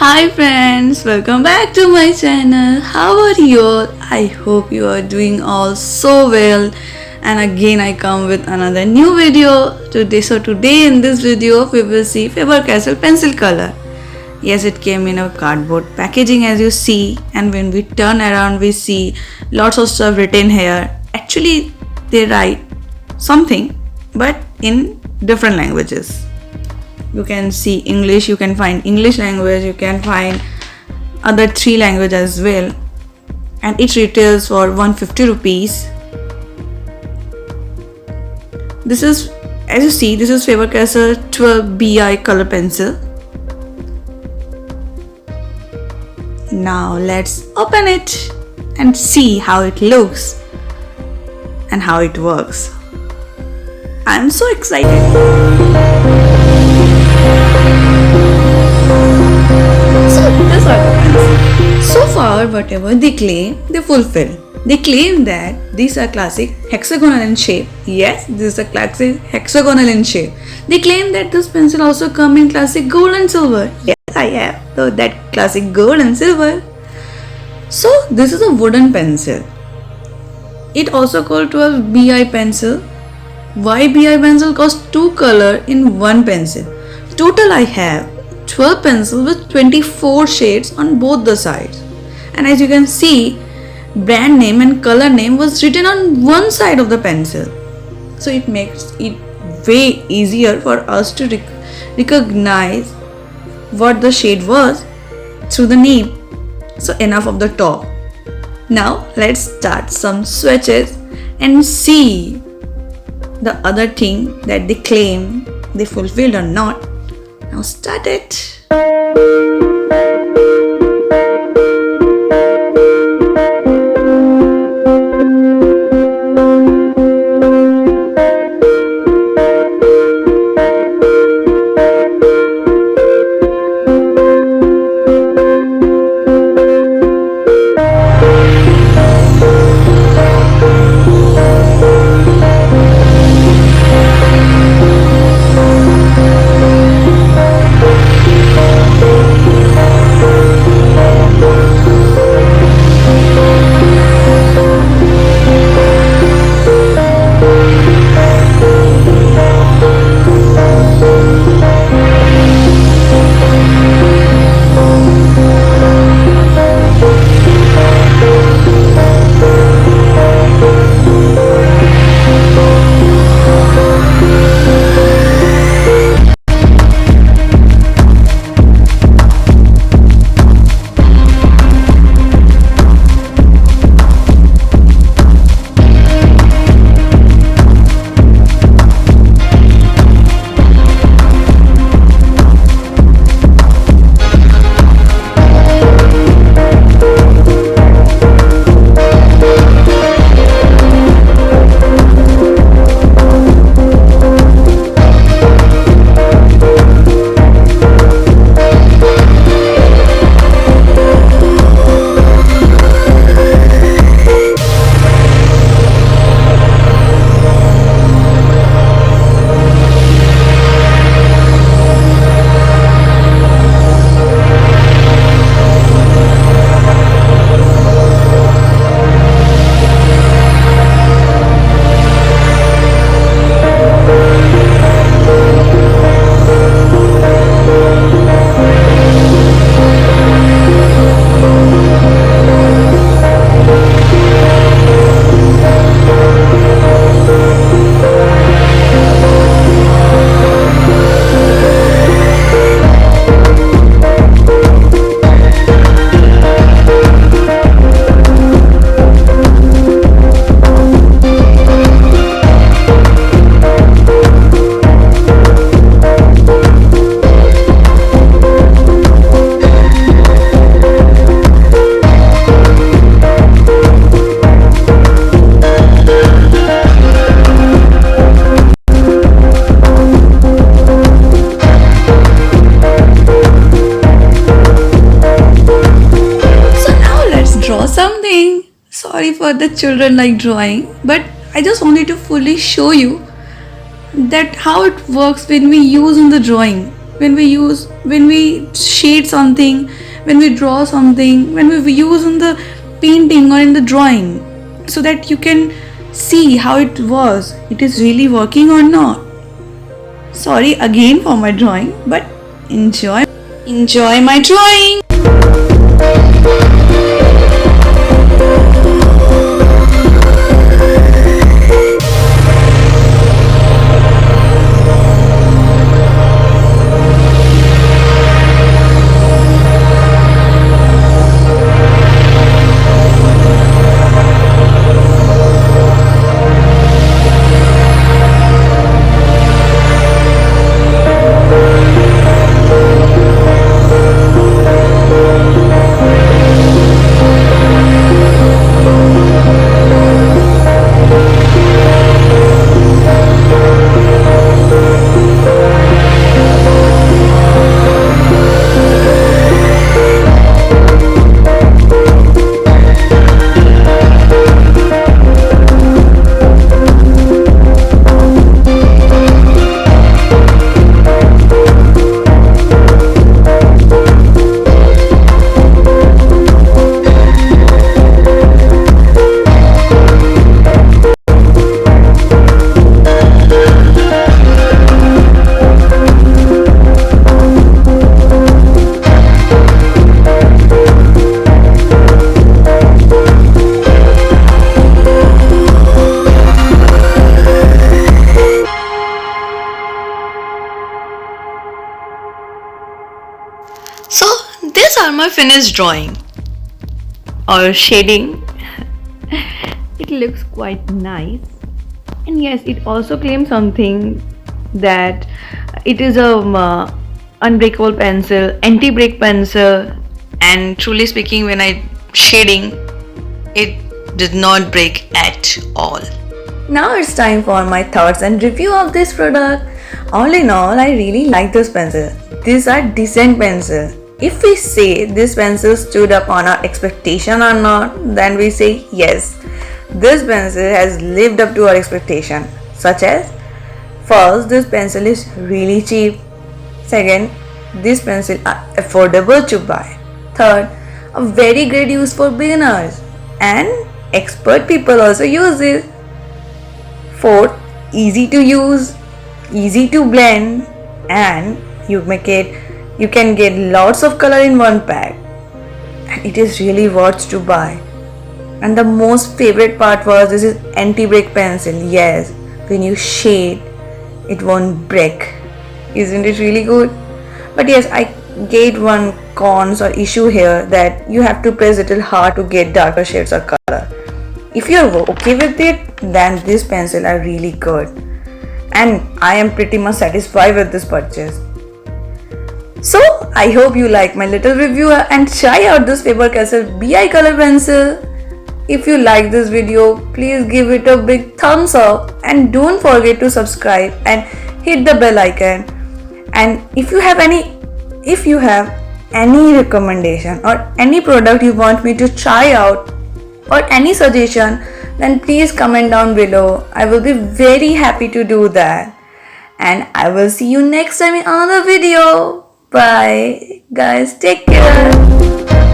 Hi friends, welcome back to my channel. How are you all? I hope you are doing all so well. And again I come with another new video today. So today in this video we will see Faber Castell pencil color. Yes, it came in a cardboard packaging as you see, and when we turn around we see lots of stuff written here. Actually they write something but in different languages. You can see English, you can find English language, you can find other 3 languages as well, and it retails for 150 rupees. This is, as you see, this is Faber Castell 12 BI color pencil. Now let's open it and see how it looks and how it works. I'm so excited. So far, whatever they claim, they fulfill. They claim that these are classic hexagonal in shape. Yes, this is a classic hexagonal in shape. They claim that this pencil also come in classic gold and silver. Yes, I have. So that classic gold and silver. So this is a wooden pencil. It also called 12 BI pencil. Why BI pencil? Costs 2 color in one pencil. Total I have 12 pencils with 24 shades on both the sides. And as you can see, brand name and color name was written on one side of the pencil. So it makes it way easier for us to recognize what the shade was through the name. So enough of the top. Now let's start some swatches and see the other thing that they claim they fulfilled or not. Now start it. something. Sorry for the children like drawing, but I just wanted to fully show you that how it works when we use in the drawing, when we shade something, when we draw something, when we use in the painting or in the drawing, so that you can see how it is really working or not. Sorry again for my drawing, but enjoy my drawing. So these are my finished drawing or shading. It looks quite nice, and yes, it also claims something that it is a unbreakable pencil, anti-break pencil, and truly speaking, when I shading, it did not break at all. Now it's time for my thoughts and review of this product. All in all, I really like this pencil. These are decent pencils. If we say this pencil stood up on our expectation or not, then we say yes. This pencil has lived up to our expectation. Such as, first, this pencil is really cheap. Second, this pencil are affordable to buy. Third, a very great use for beginners, and expert people also use it. Fourth, easy to use, easy to blend, and you can get lots of color in one pack, and it is really worth to buy. And the most favorite part was this is anti-break pencil. Yes, when you shade, it won't break. Isn't it really good? But yes, I get one cons or issue here, that you have to press a little hard to get darker shades of color. If you're okay with it, then this pencil are really good, and I am pretty much satisfied with this purchase. So I hope you like my little review and try out this Faber Castell BI color pencil. If you like this video, please give it a big thumbs up, and don't forget to subscribe and hit the bell icon. And if you have any recommendation or any product you want me to try out or any suggestion, then please comment down below. I will be very happy to do that. And I will see you next time in another video. Bye guys, take care.